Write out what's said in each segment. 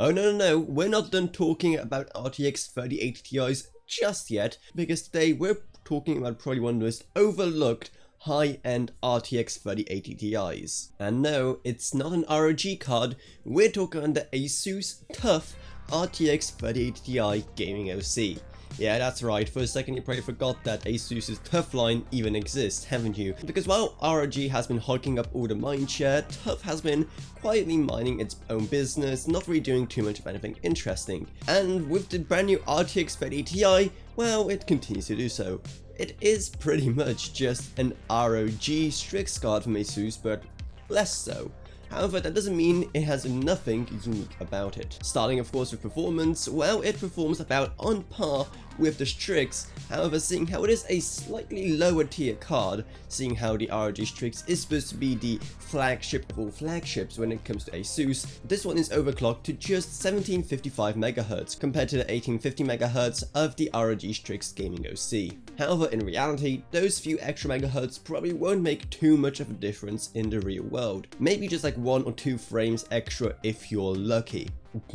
Oh no, we're not done talking about RTX 3080 Ti's just yet, because today we're talking about probably one of the most overlooked high-end RTX 3080 Ti's. And no, it's not an ROG card, we're talking about the ASUS TUF RTX 3080 Ti Gaming OC. Yeah, that's right, for a second you probably forgot that ASUS's TUF line even exists, haven't you? Because while ROG has been hogging up all the mindshare, TUF has been quietly minding its own business, not really doing too much of anything interesting. And with the brand new RTX 3080 Ti, well, it continues to do so. It is pretty much just an ROG Strix card from ASUS, but less so. However, that doesn't mean it has nothing unique about it. Starting of course with performance, well, it performs about on par with the Strix. However, seeing how it is a slightly lower tier card, seeing how the ROG Strix is supposed to be the flagship of all flagships when it comes to ASUS, this one is overclocked to just 1755 MHz compared to the 1850 MHz of the ROG Strix Gaming OC. However, in reality, those few extra megahertz probably won't make too much of a difference in the real world. Maybe just like 1 or 2 frames extra if you're lucky.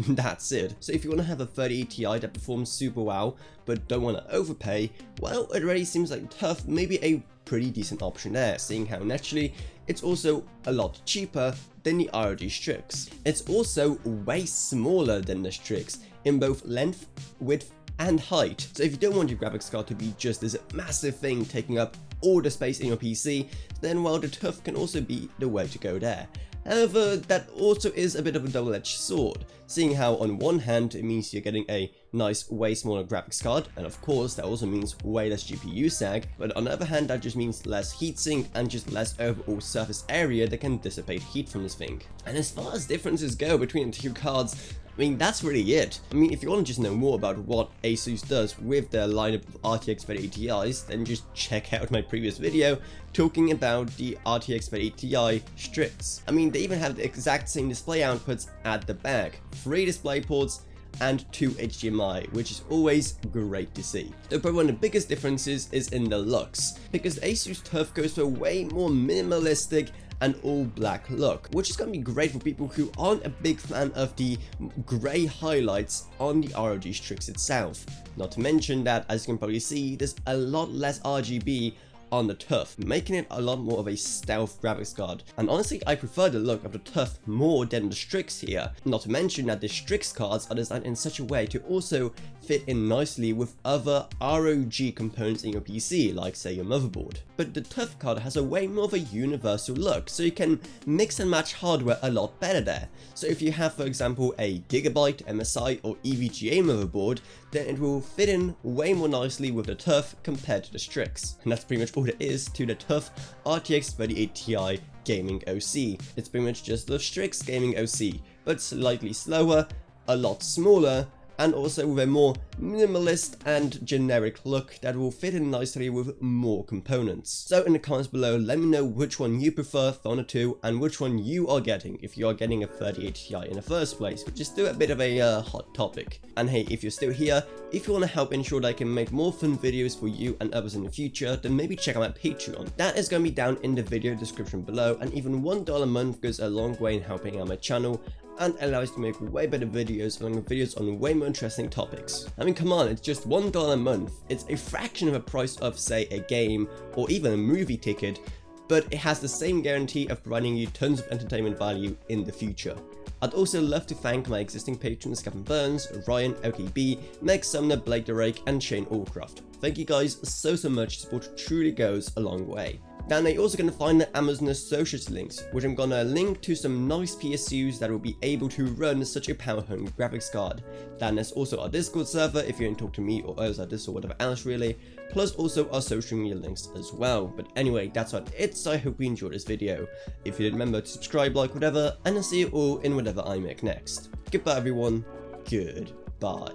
That's it. So if you want to have a 3080 Ti that performs super well, but don't want to overpay, well, it already seems like TUF may be a pretty decent option there, seeing how naturally it's also a lot cheaper than the ROG Strix. It's also way smaller than the Strix in both length, width, and height. So if you don't want your graphics card to be just this massive thing taking up all the space in your PC, then well, the TUF can also be the way to go there. However, that also is a bit of a double-edged sword, seeing how on one hand it means you're getting a nice, way smaller graphics card, and of course that also means way less GPU sag, but on the other hand that just means less heatsink and just less overall surface area that can dissipate heat from this thing. And as far as differences go between the two cards, I mean, that's really it. I mean, if you want to just know more about what ASUS does with their lineup of RTX 3080 Ti's, then just check out my previous video talking about the RTX 3080 Ti Strix. I mean, they even have the exact same display outputs at the back, 3 display ports and 2 HDMI, which is always great to see. Though probably one of the biggest differences is in the looks, because the ASUS TUF goes for a way more minimalistic and all black look, which is going to be great for people who aren't a big fan of the grey highlights on the ROG Strix itself. Not to mention that, as you can probably see, there's a lot less RGB on the TUF, making it a lot more of a stealth graphics card. And honestly, I prefer the look of the TUF more than the Strix here. Not to mention that the Strix cards are designed in such a way to also fit in nicely with other ROG components in your PC, like say your motherboard. But the TUF card has a way more of a universal look, so you can mix and match hardware a lot better there. So if you have, for example, a Gigabyte, MSI or EVGA motherboard, then it will fit in way more nicely with the TUF compared to the Strix. And that's pretty much all it is to the TUF RTX 3080 Ti Gaming OC. It's pretty much just the Strix Gaming OC, but slightly slower, a lot smaller, and also with a more minimalist and generic look that will fit in nicely with more components. So in the comments below, let me know which one you prefer from the two and which one you are getting if you are getting a 3080 Ti in the first place, which is still a bit of a hot topic. And hey, if you're still here, if you want to help ensure that I can make more fun videos for you and others in the future, then maybe check out my Patreon. That is going to be down in the video description below, and even $1 a month goes a long way in helping out my channel and allows to make way better videos along with videos on way more interesting topics. I mean, come on, it's just $1 a month. It's a fraction of the price of, say, a game or even a movie ticket, but it has the same guarantee of providing you tons of entertainment value in the future. I'd also love to thank my existing patrons Gavin Burns, Ryan, LKB, Meg Sumner, Blake the Rake, and Shane Allcroft. Thank you guys so much, support truly goes a long way. Then you're also going to find the Amazon Associates links, which I'm going to link to some nice PSUs that will be able to run such a power-hungry graphics card. Then there's also our Discord server if you want to talk to me or others at this or whatever else really, plus also our social media links as well. But anyway, that's what it, so I hope you enjoyed this video. If you did, remember to subscribe, like, whatever, and I'll see you all in whatever I make next. Goodbye everyone, goodbye.